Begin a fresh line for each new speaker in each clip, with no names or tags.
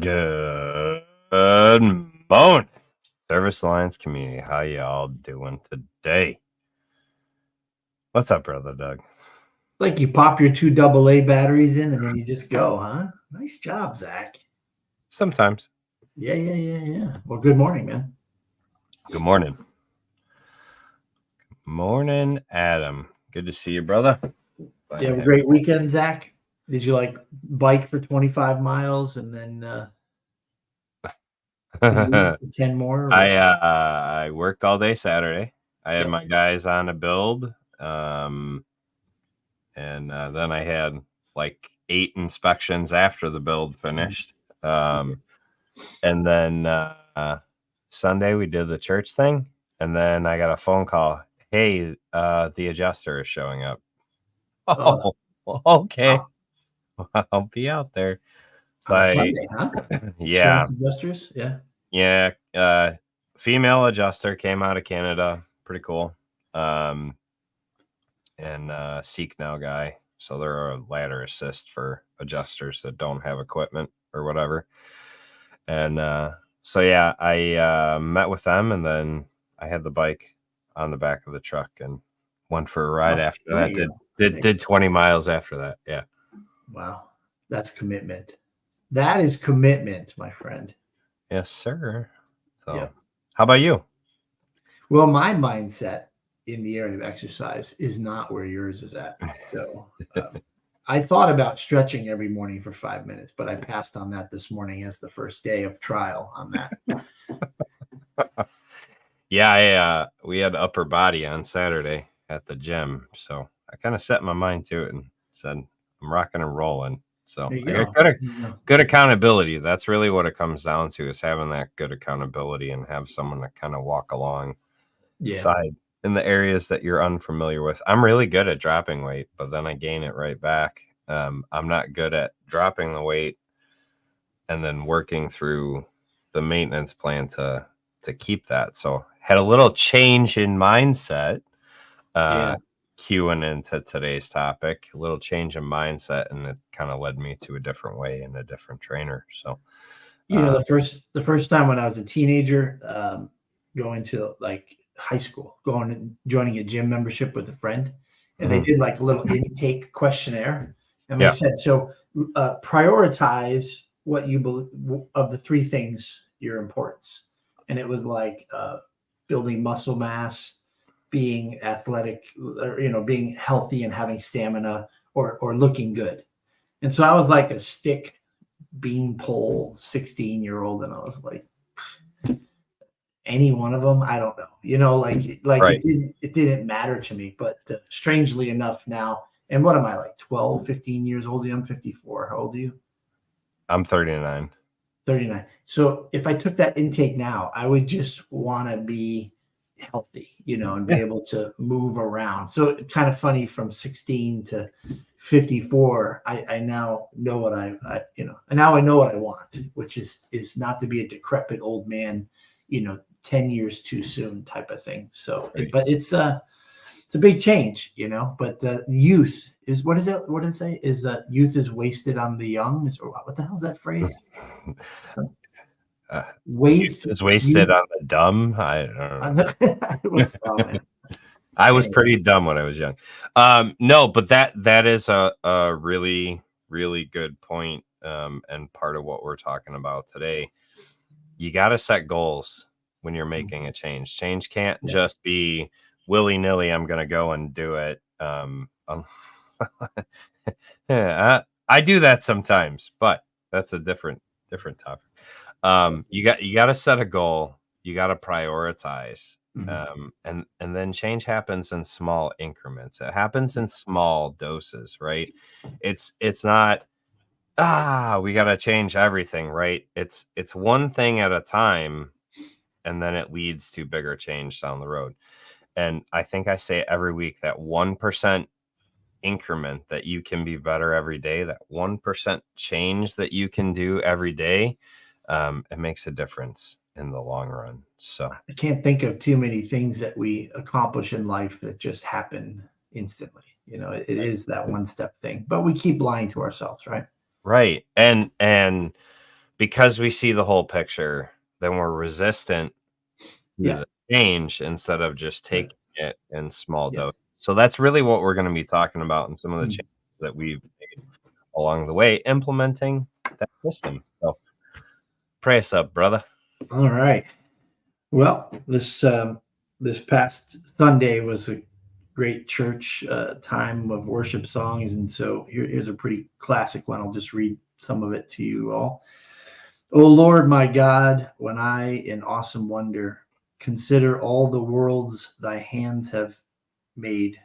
Good morning, Service Alliance community. How y'all doing today? What's up, brother Doug?
Like you pop your 2 AA batteries in and then you just go, huh? Nice job, Zach.
Sometimes.
Yeah. Well, good morning, man.
Good morning. Morning, Adam. Good to see you, brother.
Did you have a great weekend, Zach? Did you bike for 25 miles and then 10 more?
I worked all day Saturday. I had
Yep.
my guys on a build, and then I had like 8 inspections after the build finished. And then Sunday we did the church thing, and then I got a phone call. Hey, the adjuster is showing up. Oh, okay. I'll be out there. So
On Sunday, huh?
yeah.
Insurance adjusters, yeah.
Yeah. Female adjuster came out of Canada. Pretty cool. And Seek Now guy. So they're a ladder assist for adjusters that don't have equipment or whatever. And so yeah, I met with them, and then I had the bike on the back of the truck and went for a ride after that. Did 20 miles after that. Yeah.
Wow. That's commitment. That is commitment, my friend.
Yes, sir. So
Yeah.
How about you?
Well, my mindset in the area of exercise is not where yours is at. So I thought about stretching every morning for 5 minutes, but I passed on that this morning as the first day of trial on that.
Yeah, we had upper body on Saturday at the gym, so I kind of set my mind to it and said I'm rocking and rolling. So I got good accountability. That's really what it comes down to, is having that good accountability and have someone to kind of walk along side in the areas that you're unfamiliar with. I'm really good at dropping weight, but then I gain it right back. I'm not good at dropping the weight and then working through the maintenance plan to keep that. So had a little change in mindset, queuing into today's topic, a little change in mindset, and it kind of led me to a different way and a different trainer. So,
the first time when I was a teenager, going to like high school, going and joining a gym membership with a friend, and they did like a little intake questionnaire, and they said, so prioritize what you believe of the 3 things your importance, and it was like building muscle mass, being athletic, or, being healthy and having stamina, or looking good. And so I was like a stick beanpole 16-year-old, and I was like, any one of them, I don't know, right. It didn't matter to me. But strangely enough now, and what am I, like 12, 15 years old? I'm 54. How old are you?
I'm 39.
So if I took that intake now, I would just want to be healthy, and be able to move around. So kind of funny, from 16 to 54, I now know what I and now I know what I want, which is not to be a decrepit old man, 10 years too soon type of thing. So, but it's a big change, but youth is, what is it? What did it say? Is youth is wasted on the young? Or what the hell is that phrase?
Youth is wasted on the dumb. I don't know. I was pretty dumb when I was young. No, but that is a really, really good point, and part of what we're talking about today. You got to set goals when you're making a change. Change can't just be willy-nilly, I'm going to go and do it. I do that sometimes, but that's a different topic. You got to set a goal. You got to prioritize. And then change happens in small increments. It happens in small doses, right? It's not, we got to change everything, right? It's one thing at a time, and then it leads to bigger change down the road. And I think I say every week, that 1% increment that you can be better every day, that 1% change that you can do every day, it makes a difference in the long run. So
I can't think of too many things that we accomplish in life that just happen instantly. It is that one step thing, but we keep lying to ourselves, right?
Right. And because we see the whole picture, then we're resistant to
Yeah.
the change instead of just taking it in small
Yeah.
doses. So that's really what we're going to be talking about in some of the changes that we've made along the way, implementing that system. So pray us up, brother.
All right. Well, this past Sunday was a great church time of worship songs, and so here's a pretty classic one. I'll just read some of it to you all. O Lord, my God, when I in awesome wonder consider all the worlds thy hands have made,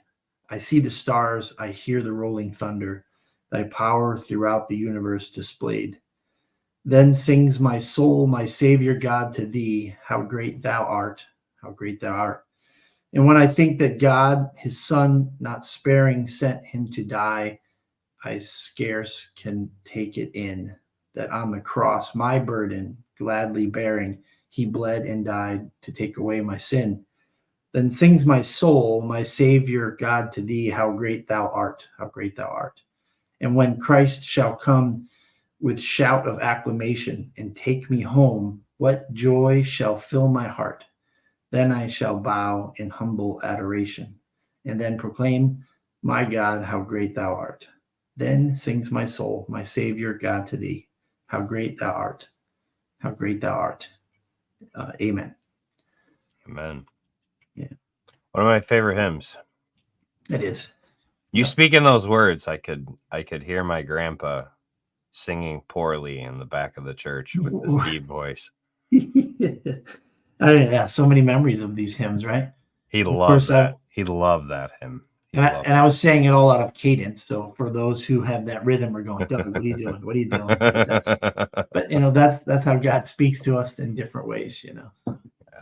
I see the stars, I hear the rolling thunder, thy power throughout the universe displayed. Then sings my soul, my Savior God, to thee, how great thou art, how great thou art. And when I think that God, his Son, not sparing, sent him to die, I scarce can take it in that on the cross, my burden gladly bearing, he bled and died to take away my sin. Then sings my soul, my Savior God, to thee, how great thou art, how great thou art. And when Christ shall come with shout of acclamation and take me home, what joy shall fill my heart? Then I shall bow in humble adoration and then proclaim, my God, how great thou art. Then sings my soul, my Savior God, to thee, how great thou art, how great thou art. Amen.
Amen.
Yeah.
One of my favorite hymns.
It is.
You speaking those words, I could hear my grandpa singing poorly in the back of the church with his deep voice.
Yeah, so many memories of these hymns, right?
He loved that. He loved that hymn.
And I was saying it all out of cadence. So for those who have that rhythm, are going, Doug, what are you doing? What are you doing? But that's how God speaks to us in different ways,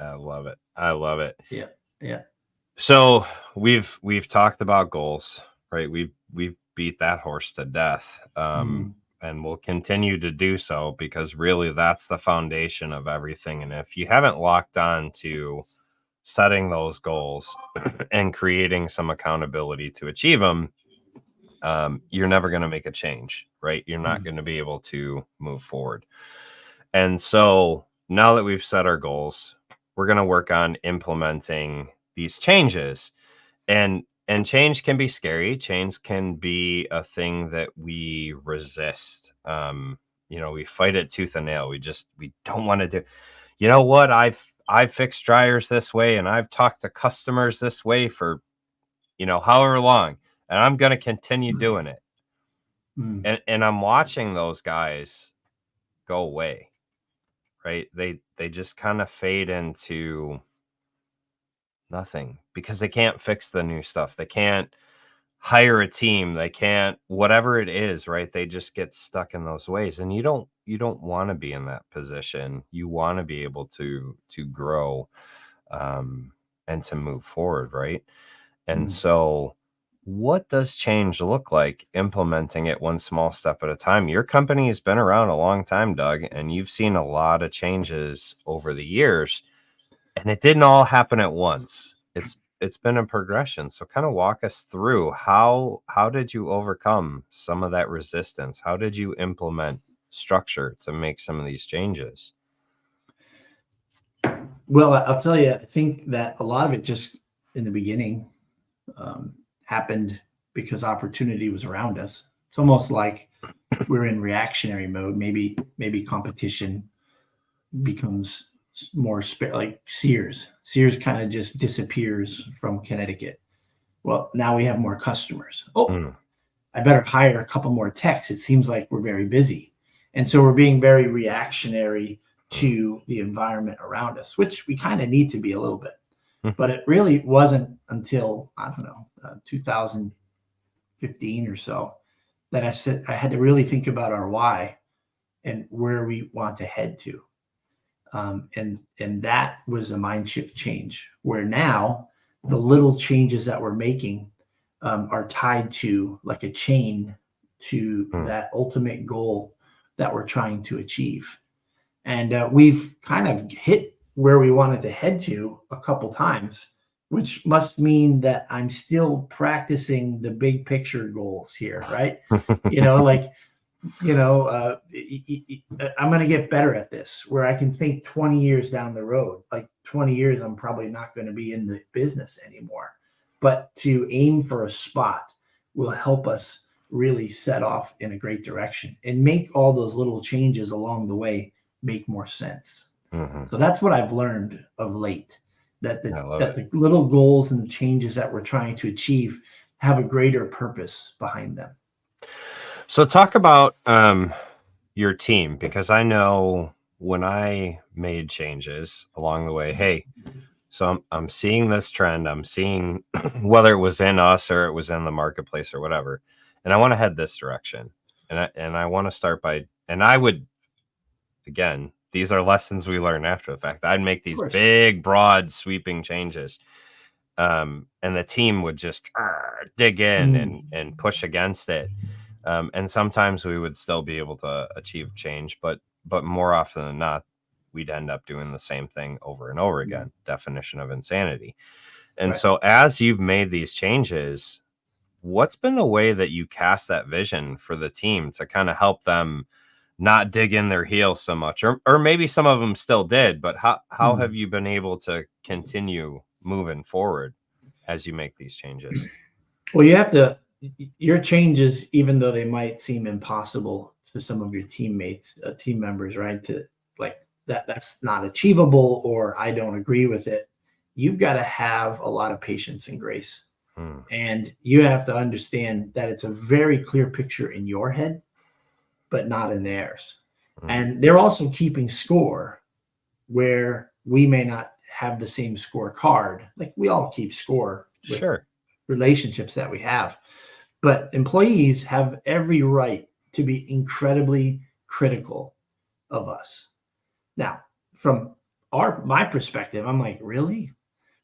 I love it. I love it.
Yeah. Yeah.
So we've talked about goals, right? We've beat that horse to death. And we'll continue to do so because really that's the foundation of everything. And if you haven't locked on to setting those goals and creating some accountability to achieve them, you're never going to make a change, right? You're not going to be able to move forward. And so now that we've set our goals, we're going to work on implementing these changes. And change can be scary. Change can be a thing that we resist. We fight it tooth and nail. We don't want to do. You know what? I've fixed dryers this way, and I've talked to customers this way for, however long, and I'm going to continue doing it. And I'm watching those guys go away, right? They just kind of fade into nothing because they can't fix the new stuff. They can't hire a team. They can't, whatever it is, right? They just get stuck in those ways. And you don't want to be in that position. You want to be able to grow and to move forward, right? And so what does change look like implementing it one small step at a time? Your company has been around a long time, Doug, and you've seen a lot of changes over the years, and it didn't all happen at once. It's been a progression. So kind of walk us through how did you overcome some of that resistance? How did you implement structure to make some of these changes?
Well, I'll tell you, I think that a lot of it just in the beginning happened because opportunity was around us. It's almost like we're in reactionary mode. Maybe competition becomes more like Sears. Sears kind of just disappears from Connecticut. Well, now we have more customers. I better hire a couple more techs. It seems like we're very busy. And so we're being very reactionary to the environment around us, which we kind of need to be a little bit. But it really wasn't until, I don't know, 2015 or so that I said I had to really think about our why and where we want to head to. And that was a mind shift change where now the little changes that we're making are tied to like a chain to that ultimate goal that we're trying to achieve. And we've kind of hit where we wanted to head to a couple times, which must mean that I'm still practicing the big picture goals here, right? Like I'm going to get better at this, where I can think 20 years down the road. Like 20 years, I'm probably not going to be in the business anymore. But to aim for a spot will help us really set off in a great direction and make all those little changes along the way make more sense.
Mm-hmm.
So that's what I've learned of late, that
the
little goals and changes that we're trying to achieve have a greater purpose behind them.
So talk about your team, because I know when I made changes along the way, hey, so I'm seeing this trend. I'm seeing whether it was in us or it was in the marketplace or whatever, and I want to head this direction. And I want to start by, and I would, again, these are lessons we learn after the fact. I'd make these big, broad, sweeping changes. And the team would just dig in and push against it. And sometimes we would still be able to achieve change, but more often than not, we'd end up doing the same thing over and over again. Definition of insanity. And so as you've made these changes, what's been the way that you cast that vision for the team to kind of help them not dig in their heels so much? Or maybe some of them still did, but how have you been able to continue moving forward as you make these changes?
Well, you have to, your changes, even though they might seem impossible to some of your teammates, team members, right? To like that's not achievable, or I don't agree with it. You've got to have a lot of patience and grace. And you have to understand that it's a very clear picture in your head, but not in theirs. And they're also keeping score where we may not have the same scorecard. Like we all keep score with relationships that we have. But employees have every right to be incredibly critical of us. Now, from my perspective, I'm like, really?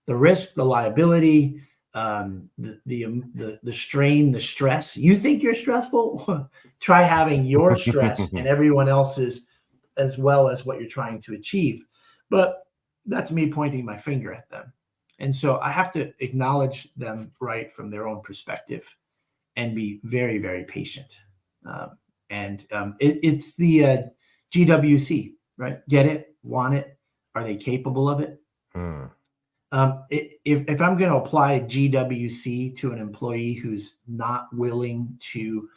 The risk, the liability, the strain, the stress. You think you're stressful? Try having your stress and everyone else's, as well as what you're trying to achieve. But that's me pointing my finger at them. And so I have to acknowledge them right from their own perspective and be very, very patient. It's the GWC, right? Get it, want it. Are they capable of it? If I'm going to apply GWC to an employee who's not willing to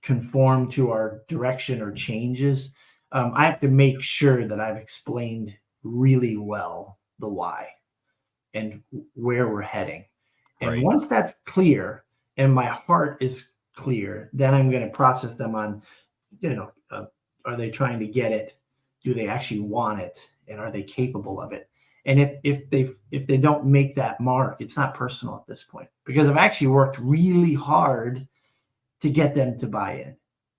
conform to our direction or changes, I have to make sure that I've explained really well the why and where we're heading. And once that's clear and my heart is clear, then I'm going to process them on, are they trying to get it? Do they actually want it? And are they capable of it? And if they don't make that mark, it's not personal at this point, because I've actually worked really hard to get them to buy in,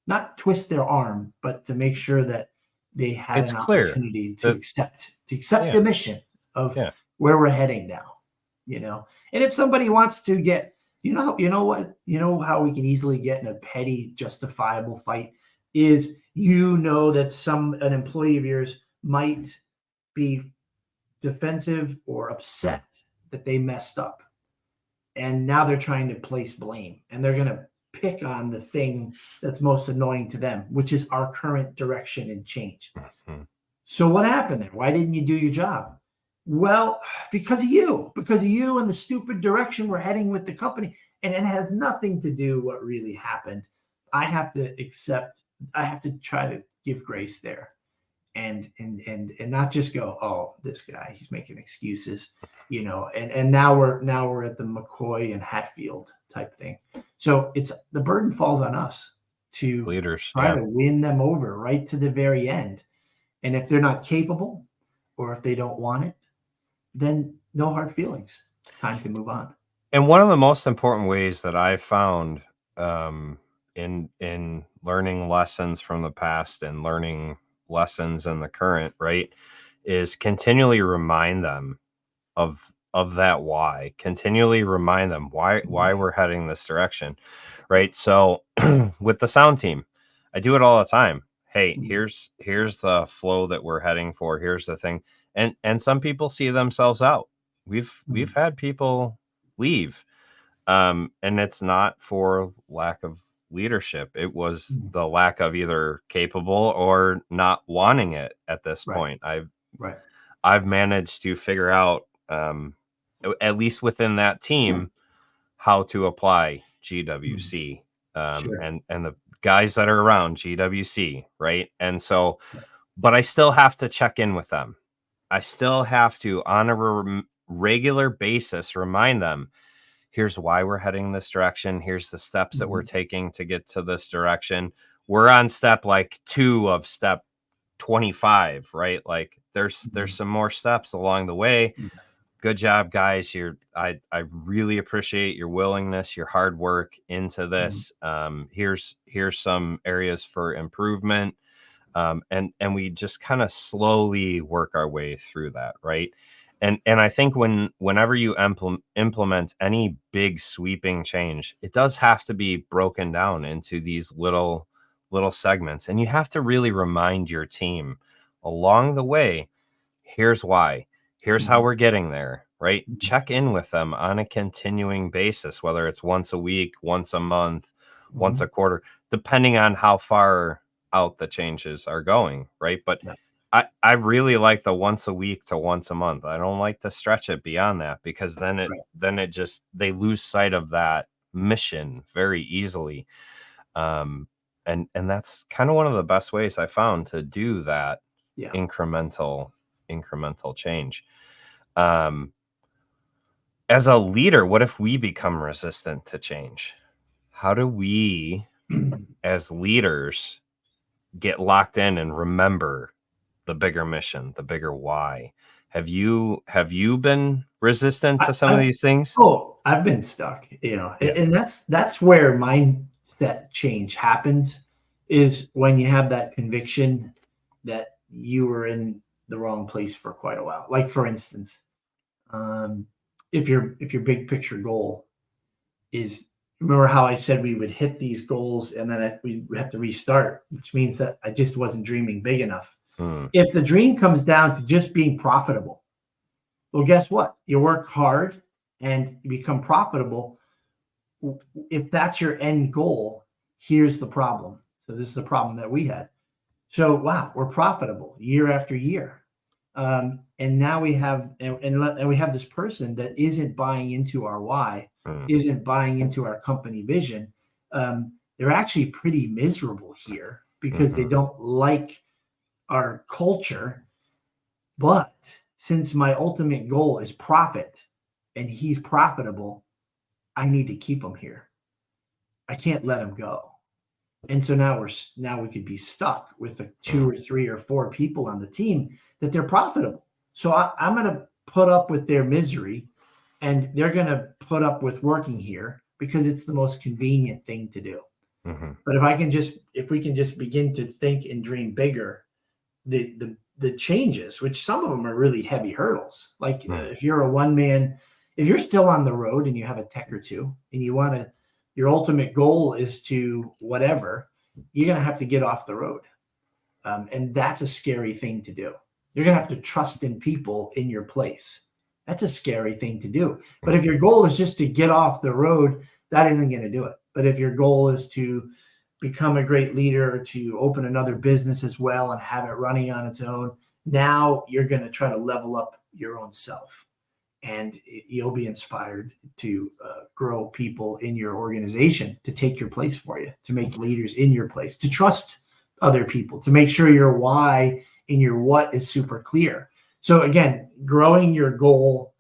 not twist their arm, but to make sure that they had an opportunity to accept the mission of where we're heading now, And if somebody wants to get, how we can easily get in a petty, justifiable fight is, that an employee of yours might be defensive or upset that they messed up. And now they're trying to place blame, and they're going to pick on the thing that's most annoying to them, which is our current direction and change. So what happened there? Why didn't you do your job? Well, because of you and the stupid direction we're heading with the company. And it has nothing to do with what really happened. I have to try to give grace there. And not just go, oh, this guy, he's making excuses, and now we're at the McCoy and Hatfield type thing. So the burden falls on us to try to win them over right to the very end. And if they're not capable, or if they don't want it, then no hard feelings. Time to move on.
And one of the most important ways that I've found in learning lessons from the past and learning lessons in the current, right, is continually remind them of that why. Continually remind them why we're heading this direction, right? So with the sound team, I do it all the time. Hey, here's the flow that we're heading for. Here's the thing. And some people see themselves out. We've had people leave. And it's not for lack of leadership. It was the lack of either capable or not wanting it at this point. I've managed to figure out, at least within that team, how to apply GWC, and the guys that are around GWC, right? And so, but I still have to check in with them. I still have to, on a regular basis, remind them, here's why we're heading this direction. Here's the steps that we're taking to get to this direction. We're on step like 2 of step 25, right? Like there's some more steps along the way. Good job, guys. I really appreciate your willingness, your hard work into this. Here's some areas for improvement. And we just kind of slowly work our way through that, right? And I think whenever you implement any big sweeping change, it does have to be broken down into these little segments, and you have to really remind your team along the way, here's why, here's how we're getting there, right? Check in with them on a continuing basis, whether it's once a week, once a month, once a quarter, depending on how far out the changes are going, right? But I really like the once a week to once a month. I don't like to stretch it beyond that, because then it just, they lose sight of that mission very easily. And that's kind of one of the best ways I found to do that incremental change. As a leader, what if we become resistant to change? How do we, as leaders, get locked in and remember the bigger mission, the bigger why? Have you been resistant to some of these things?
Oh, I've been stuck, and that's where mindset change happens, is when you have that conviction that you were in the wrong place for quite a while. Like, for instance, if your big picture goal is, remember how I said we would hit these goals and then we have to restart, which means that I just wasn't dreaming big enough. If the dream comes down to just being profitable, well, guess what? You work hard and you become profitable. If that's your end goal, here's the problem. So this is the problem that we had. So, wow, we're profitable year after year. And now we have, and we have this person that isn't buying into our why, isn't buying into our company vision. They're actually pretty miserable here because they don't like our culture. But since my ultimate goal is profit and he's profitable, I need to keep him here. I can't let him go. And so now we could be stuck with the 2 or 3 or 4 people on the team that they're profitable. So I'm going to put up with their misery, and they're going to put up with working here because it's the most convenient thing to do. But if we can just begin to think and dream bigger, the changes, which some of them are really heavy hurdles. Like if you're a one man, if you're still on the road and you have a tech or two and your ultimate goal is to whatever, you're going to have to get off the road. And that's a scary thing to do. You're going to have to trust in people in your place. That's a scary thing to do. But if your goal is just to get off the road, that isn't going to do it. But if your goal is to become a great leader, to open another business as well and have it running on its own, now you're going to try to level up your own self. And you'll be inspired to grow people in your organization to take your place for you, to make leaders in your place, to trust other people, to make sure your why and your what is super clear. So again, growing your goal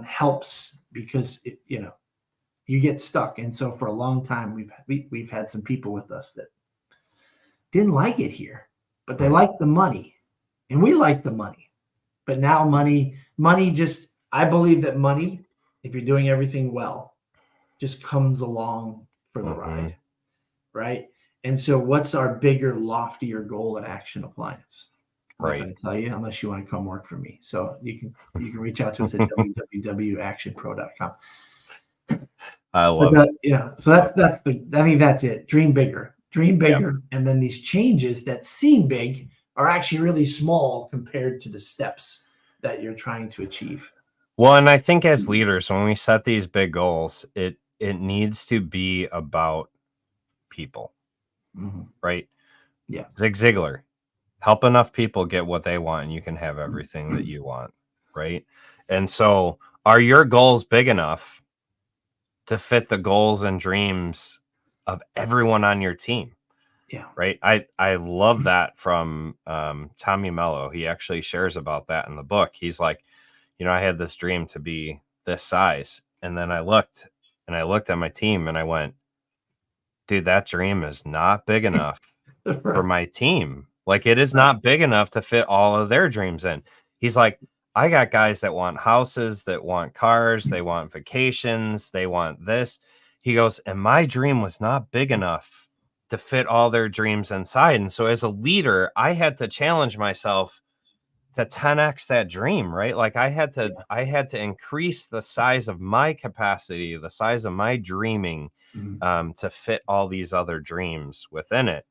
helps because you get stuck. And so for a long time, we've had some people with us that didn't like it here, but they liked the money, and we like the money. But now money just, I believe that money, if you're doing everything well, just comes along for the ride, right? And so what's our bigger, loftier goal at Action Appliance? I'm not going to tell you unless you want to come work for me. So you can reach out to us at www.actionpro.com.
I love it.
So that's it. Dream bigger, and then these changes that seem big are actually really small compared to the steps that you're trying to achieve.
Well, and I think as leaders, when we set these big goals, it needs to be about people,
Mm-hmm.
right?
Yeah.
Zig Ziglar, help enough people get what they want and you can have everything that you want, right? And so are your goals big enough to fit the goals and dreams of everyone on your team?
Yeah.
Right. I love that from Tommy Mello. He actually shares about that in the book. He's like, I had this dream to be this size. And then I looked at my team and I went, dude, that dream is not big enough for my team. Like, it is not big enough to fit all of their dreams in. He's like, I got guys that want houses, that want cars, they want vacations, they want this. He goes, and my dream was not big enough to fit all their dreams inside. And so as a leader, I had to challenge myself to 10x that dream, right? Like I had to increase the size of my capacity, the size of my dreaming, to fit all these other dreams within it.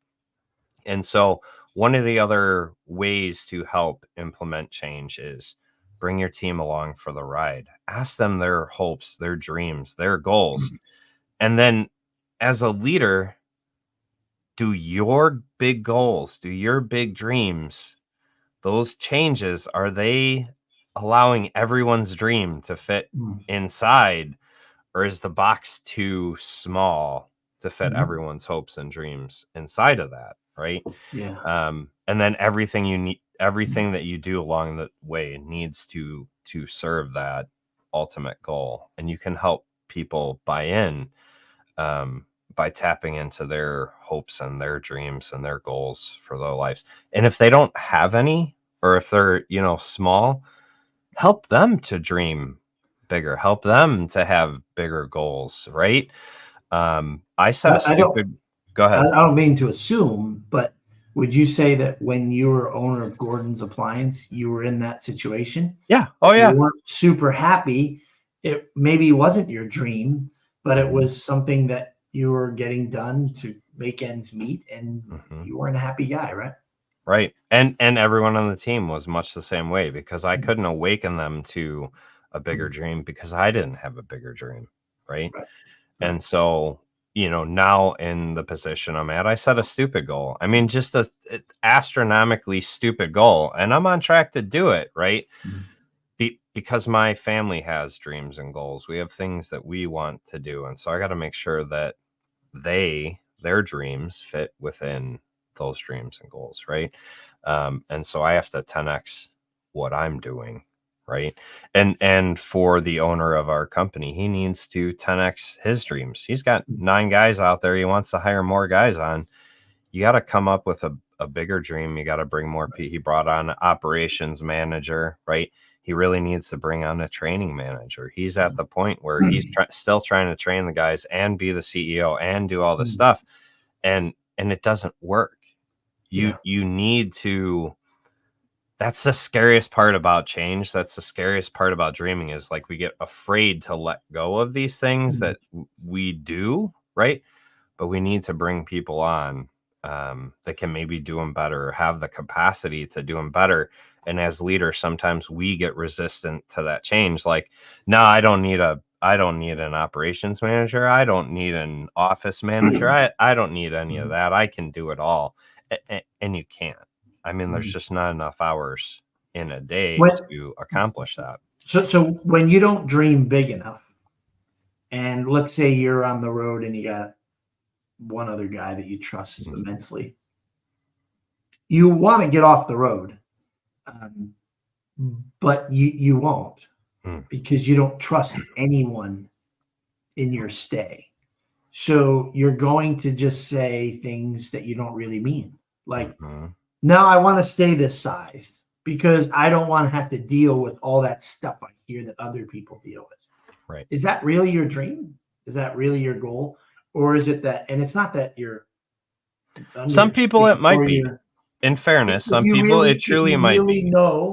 And so one of the other ways to help implement change is bring your team along for the ride. Ask them their hopes, their dreams, their goals. And then as a leader, do your big goals, do your big dreams, those changes, are they allowing everyone's dream to fit inside, or is the box too small to fit everyone's hopes and dreams inside of that, right?
Yeah.
And then everything that you do along the way needs to serve that ultimate goal, and you can help people buy in by tapping into their hopes and their dreams and their goals for their lives. And if they don't have any, or if they're small, help them to dream bigger, help them to have bigger goals, right? I said a stupid. Go ahead.
I don't mean to assume, but would you say that when you were owner of Gordon's Appliance, you were in that situation?
Yeah. Oh yeah.
You weren't super happy. It maybe wasn't your dream, but it was something that you were getting done to make ends meet, and you weren't a happy guy, right?
Right. And everyone on the team was much the same way, because I couldn't awaken them to a bigger dream because I didn't have a bigger dream. Right. And so, now in the position I'm at, I set a stupid goal. I mean, just a astronomically stupid goal, and I'm on track to do it. Right. Because my family has dreams and goals. We have things that we want to do. And so I got to make sure that their dreams fit within those dreams and goals, right? And so I have to 10x what I'm doing, right? And for the owner of our company, he needs to 10x his dreams. He's got 9 guys out there. He wants to hire more guys on. You got to come up with a bigger dream. You got to bring more people. He brought on an operations manager, right? He really needs to bring on a training manager. He's at the point where he's still trying to train the guys and be the CEO and do all this stuff. And it doesn't work. You need to, that's the scariest part about change. That's the scariest part about dreaming, is like we get afraid to let go of these things that we do, right? But we need to bring people on that can maybe do them better, or have the capacity to do them better. And as leaders, sometimes we get resistant to that change. Like, no, I don't need an operations manager. I don't need an office manager. I don't need any of that. I can do it all. And you can't. I mean, there's just not enough hours in a day to accomplish that.
So when you don't dream big enough, and let's say you're on the road and you got one other guy that you trust immensely, you want to get off the road, but you won't, because you don't trust anyone in your stay. So you're going to just say things that you don't really mean. Like, no, I want to stay this size because I don't want to have to deal with all that stuff I hear that other people deal with.
Right.
Is that really your dream? Is that really your goal? Or is it that, and it's not that you're,
some people it might be. In fairness, some people it truly might be.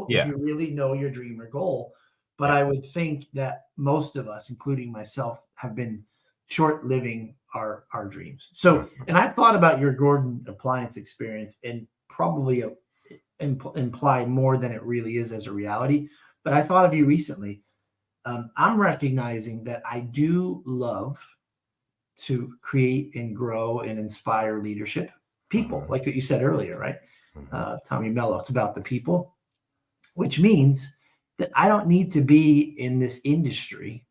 If you really know your dream or goal. But I would think that most of us, including myself, have been short-living our dreams. So, and I've thought about your Gordon Appliance experience and probably imply more than it really is as a reality. But I thought of you recently. I'm recognizing that I do love to create and grow and inspire leadership people, like what you said earlier, right? Tommy Mello, it's about the people, which means that I don't need to be in this industry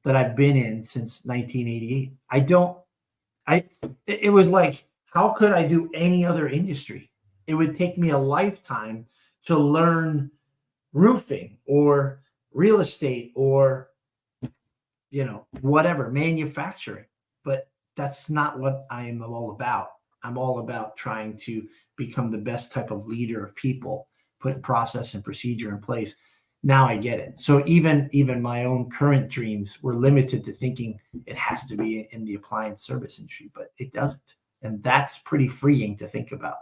that I've been in since 1988. It was like, how could I do any other industry? It would take me a lifetime to learn roofing or real estate or, whatever, manufacturing. But that's not what I am all about. I'm all about trying to become the best type of leader of people, put process and procedure in place. Now I get it. So even my own current dreams were limited to thinking it has to be in the appliance service industry, but it doesn't. And that's pretty freeing to think about.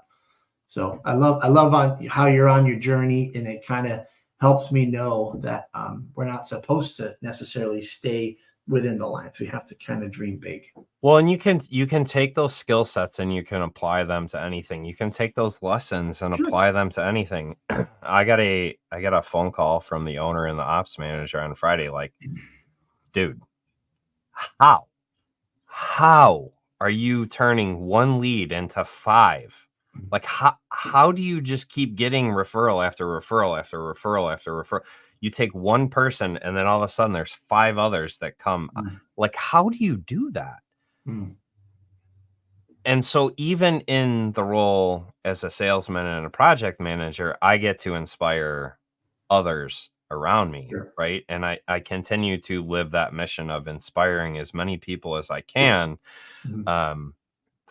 So I love on how you're on your journey, and it kind of helps me know that we're not supposed to necessarily stay within the lines. We have to kind of dream big.
Well, and you can take those skill sets and you can apply them to anything. You can take those lessons and apply them to anything. I got a phone call from the owner and the ops manager on Friday, like, dude, how are you turning one lead into 5? Like, how do you just keep getting referral after referral after referral after referral? You take one person and then all of a sudden there's 5 others that come. Like, how do you do that? And so even in the role as a salesman and a project manager, I get to inspire others around me, right? And I continue to live that mission of inspiring as many people as I can,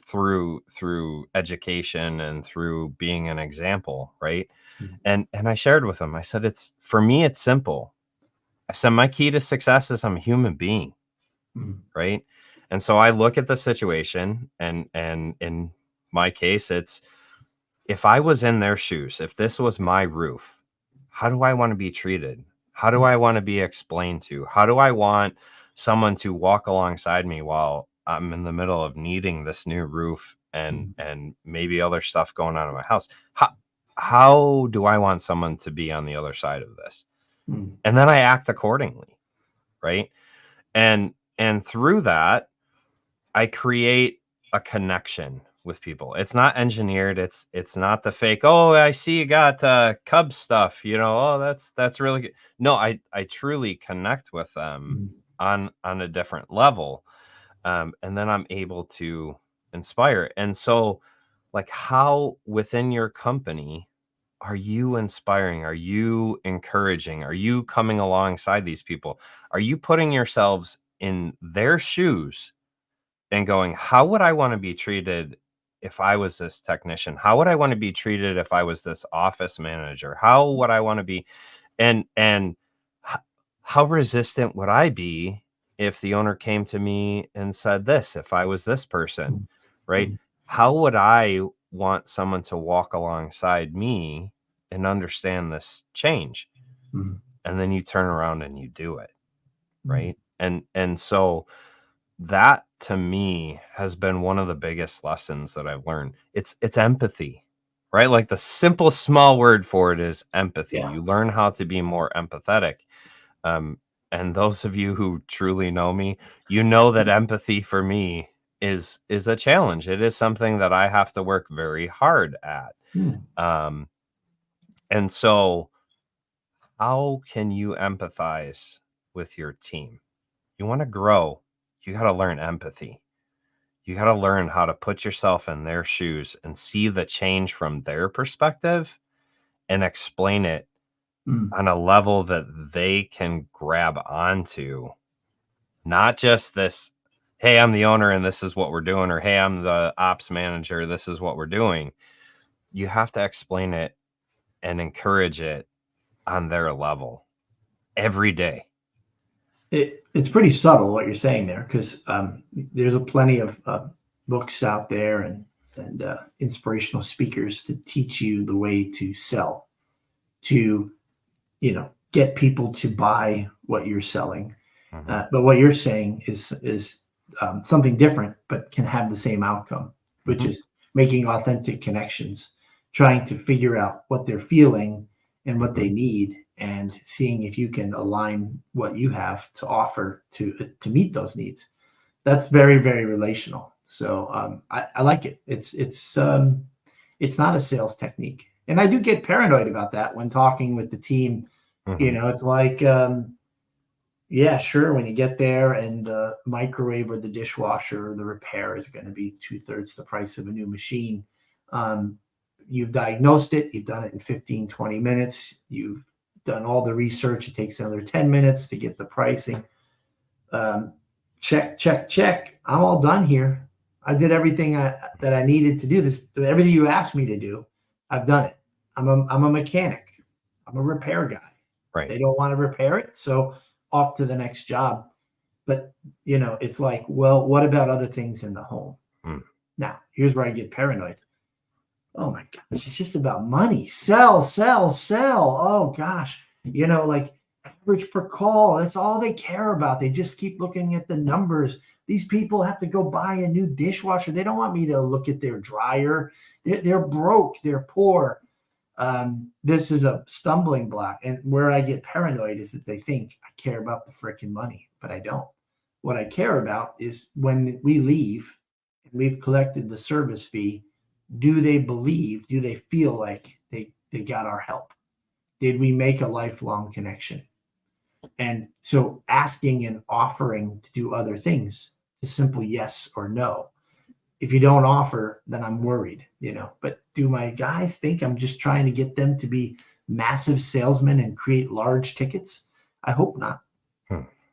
through education and through being an example, right? And I shared with them, I said, for me, it's simple. I said, my key to success is I'm a human being, right? And so I look at the situation, and in my case, it's, if I was in their shoes, if this was my roof, how do I want to be treated? How do I want to be explained to? How do I want someone to walk alongside me while I'm in the middle of needing this new roof and maybe other stuff going on in my house? How do I want someone to be on the other side of this? And then I act accordingly, right? And through that, I create a connection with people. It's not engineered. It's not the fake, oh, I see you got Cubs stuff, oh, that's really good. No, I truly connect with them on a different level. And then I'm able to inspire. And so, like, how within your company are you inspiring? Are you encouraging? Are you coming alongside these people? Are you putting yourselves in their shoes and going, how would I want to be treated if I was this technician? How would I want to be treated if I was this office manager? How would I want to be? And how resistant would I be if the owner came to me and said this, if I was this person, right? How would I want someone to walk alongside me and understand this change? And then you turn around and you do it, right? And so that to me has been one of the biggest lessons that I've learned. It's empathy, right? Like, the simple small word for it is empathy. You learn how to be more empathetic. And those of you who truly know me, you know that empathy for me is a challenge. It is something that I have to work very hard at. And so how can you empathize with your team? You want to grow, you got to learn empathy. You got to learn how to put yourself in their shoes and see the change from their perspective and explain it on a level that they can grab onto. Not just this, hey, I'm the owner and this is what we're doing, or hey, I'm the ops manager, this is what we're doing. You have to explain it and encourage it on their level every day.
It's pretty subtle what you're saying there, because there's a plenty of books out there and inspirational speakers to teach you the way to sell, to get people to buy what you're selling. But what you're saying is something different, but can have the same outcome, which is making authentic connections, trying to figure out what they're feeling and what they need, and seeing if you can align what you have to offer to meet those needs. that's very, very relational. So I like it. It's not a sales technique. And I do get paranoid about that when talking with the team. It's like, yeah, sure. When you get there and the microwave or the dishwasher, the repair is going to be 2/3 the price of a new machine. You've diagnosed it. You've done it in 15, 20 minutes. You've done all the research. It takes another 10 minutes to get the pricing. Check, check, check. I'm all done here. I did everything that I needed to do. Everything you asked me to do, I've done it. I'm a mechanic. I'm a repair guy.
Right.
They don't want to repair it, so off to the next job. But it's like, well, what about other things in the home? Now, here's where I get paranoid. Oh my gosh, it's just about money. Sell, sell, sell. Oh gosh, like average per call. That's all they care about. They just keep looking at the numbers. These people have to go buy a new dishwasher. They don't want me to look at their dryer. They're broke. They're poor. This is a stumbling block. And where I get paranoid is that they think I care about the freaking money, but I don't. What I care about is when we leave and we've collected the service fee, do they feel like they got our help? Did we make a lifelong connection? And so asking and offering to do other things is simple yes or no. If you don't offer, then I'm worried, But do my guys think I'm just trying to get them to be massive salesmen and create large tickets? I hope not.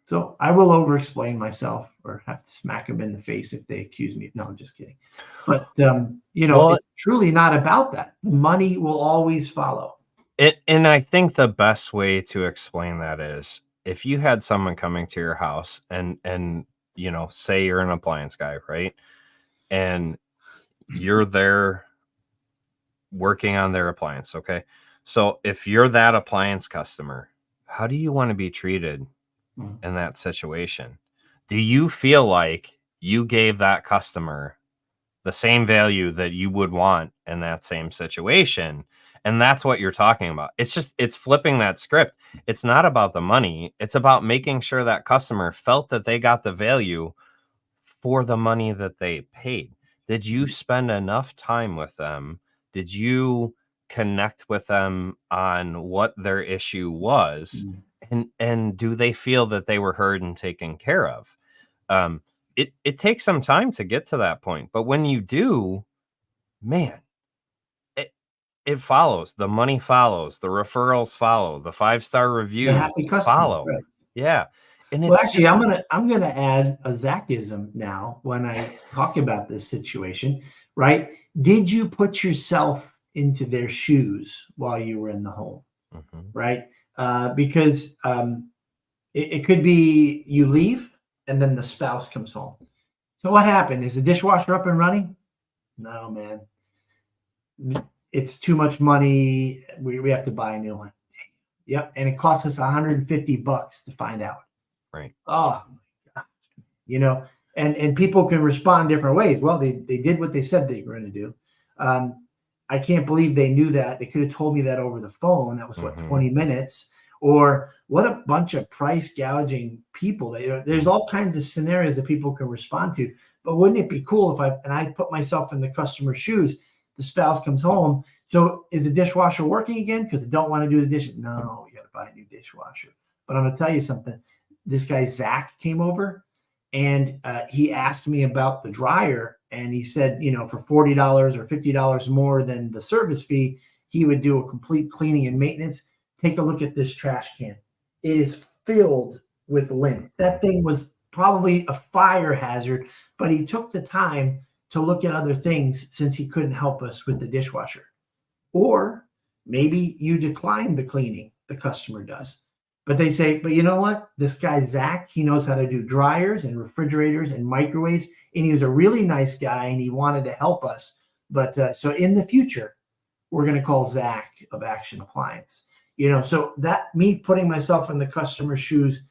So I will over-explain myself or have to smack them in the face if they accuse me. No, I'm just kidding. But, it's truly not about that. Money will always follow.
And I think the best way to explain that is if you had someone coming to your house and say you're an appliance guy, right? And you're there working on their appliance, okay? So if you're that appliance customer, how do you want to be treated in that situation? Do you feel like you gave that customer the same value that you would want in that same situation? And that's what you're talking about. It's flipping that script. It's not about the money. It's about making sure that customer felt that they got the value for the money that they paid. Did you spend enough time with them? Did you connect with them on what their issue was? And do they feel that they were heard and taken care of? It takes some time to get to that point, but when you do, man, it follows. The money follows. The referrals follow. The 5-star reviews follow.
Right.
Yeah. And
well, actually, I'm gonna add a Zachism now when I talk about this situation, right? Did you put yourself into their shoes while you were in the home, right? Because it could be you leave and then the spouse comes home. So what happened? Is the dishwasher up and running? No, man. It's too much money. We have to buy a new one. Yep, and it costs us $150 to find out.
Right.
Oh my God. And people can respond different ways. Well, they did what they said they were going to do. I can't believe they knew that. They could have told me that over the phone. That was 20 minutes. Or what a bunch of price gouging people. There's all kinds of scenarios that people can respond to. But wouldn't it be cool if I put myself in the customer's shoes? The spouse comes home. So is the dishwasher working again? Because I don't want to do the dishes. No, you got to buy a new dishwasher. But I'm going to tell you something. This guy, Zach, came over and he asked me about the dryer. And he said, for $40 or $50 more than the service fee, he would do a complete cleaning and maintenance. Take a look at this trash can. It is filled with lint. That thing was probably a fire hazard, but he took the time to look at other things since he couldn't help us with the dishwasher. Or maybe you decline the cleaning, the customer does. But they say, but you know what? This guy, Zach, he knows how to do dryers and refrigerators and microwaves. And he was a really nice guy and he wanted to help us. But so in the future, we're going to call Zach of Action Appliance. So that me putting myself in the customer's shoes,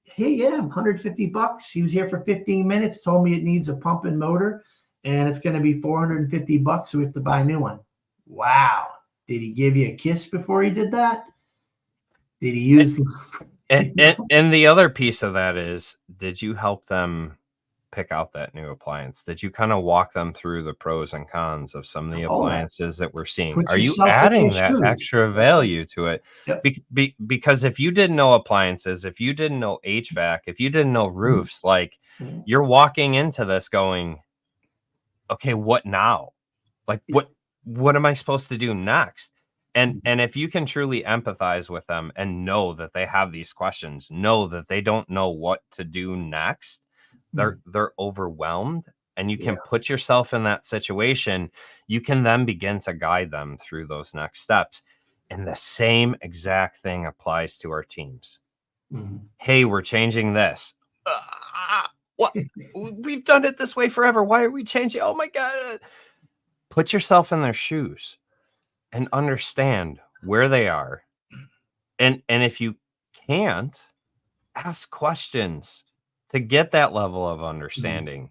hey, yeah, $150. He was here for 15 minutes, told me it needs a pump and motor, and it's going to be $450. So we have to buy a new one. Wow. Did he give you a kiss before he did that? Did he use...
And the other piece of that is, did you help them pick out that new appliance? Did you kind of walk them through the pros and cons of some of the appliances that we're seeing?
Put
Are you
yourself in
adding
their
that
shoes.
extra value to it?
Yep.
Because if you didn't know appliances, if you didn't know HVAC, if you didn't know roofs, like you're walking into this going, okay, what now? Like what am I supposed to do next? And if you can truly empathize with them and know that they have these questions, know that they don't know what to do next, they're overwhelmed, and you can put yourself in that situation, you can then begin to guide them through those next steps. And the same exact thing applies to our teams. Hey, we're changing this. What? We've done it this way forever. Why are we changing? Oh my God. Put yourself in their shoes and understand where they are. And if you can't, ask questions to get that level of understanding,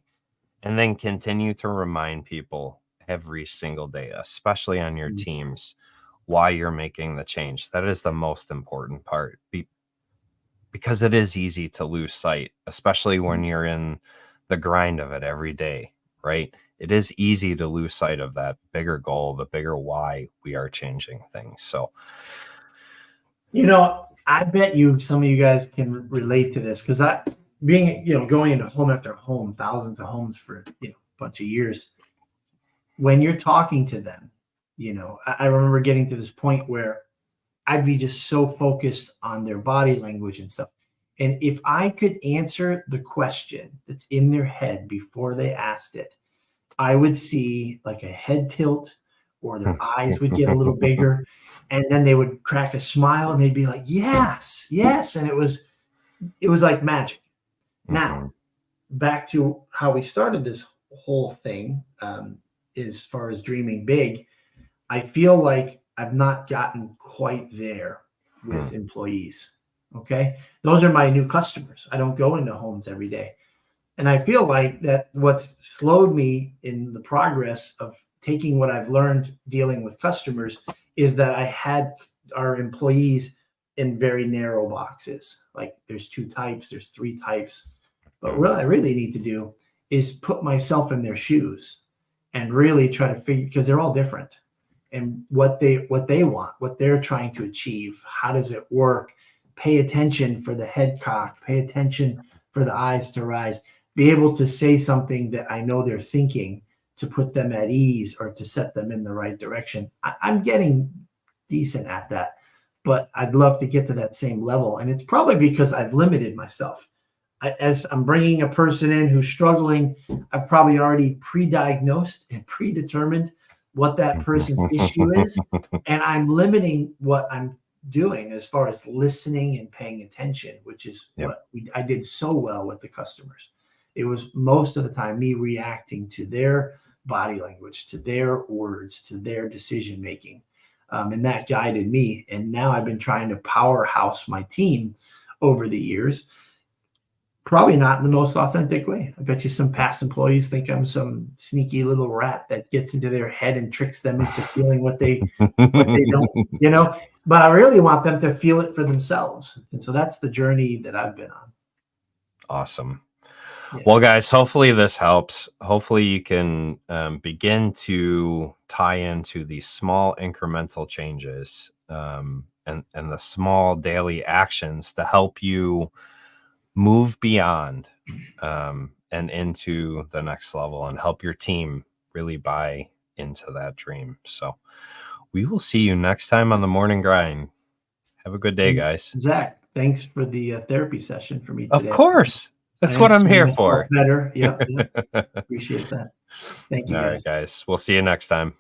and then continue to remind people every single day, especially on your teams, why you're making the change. That is the most important part, because it is easy to lose sight, especially when you're in the grind of it every day, right? It is easy to lose sight of that bigger goal, the bigger why we are changing things. So,
I bet some of you guys can relate to this, because going into home after home, thousands of homes for a bunch of years. When you're talking to them, I remember getting to this point where I'd be just so focused on their body language and stuff. And if I could answer the question that's in their head before they asked it, I would see like a head tilt, or their eyes would get a little bigger, and then they would crack a smile and they'd be like, yes, yes. And it was like magic. Now, back to how we started this whole thing, as far as dreaming big, I feel like I've not gotten quite there with employees. Okay. Those are my new customers. I don't go into homes every day. And I feel like that what's slowed me in the progress of taking what I've learned dealing with customers is that I had our employees in very narrow boxes. Like there's 2 types, there's 3 types. But what I really need to do is put myself in their shoes and really try to figure, because they're all different, and what they want, what they're trying to achieve. How does it work? Pay attention for the head cock, pay attention for the eyes to rise, be able to say something that I know they're thinking to put them at ease or to set them in the right direction. I'm getting decent at that, but I'd love to get to that same level. And it's probably because I've limited myself. As I'm bringing a person in who's struggling, I've probably already pre-diagnosed and predetermined what that person's issue is. And I'm limiting what I'm doing as far as listening and paying attention, which is what I did so well with the customers. It was most of the time me reacting to their body language, to their words, to their decision making. And that guided me. And now I've been trying to powerhouse my team over the years. Probably not in the most authentic way. I bet you some past employees think I'm some sneaky little rat that gets into their head and tricks them into feeling what they don't, but I really want them to feel it for themselves. And so that's the journey that I've been on.
Awesome. Well, guys, hopefully this helps. Hopefully you can begin to tie into these small incremental changes and the small daily actions to help you move beyond and into the next level, and help your team really buy into that dream. So we will see you next time on the Morning Grind. Have a good day, guys.
Zach, thanks for the therapy session for me today.
Of course. That's what I'm here for.
Better. Yep. Appreciate that. Thank you, guys.
All right, guys. We'll see you next time.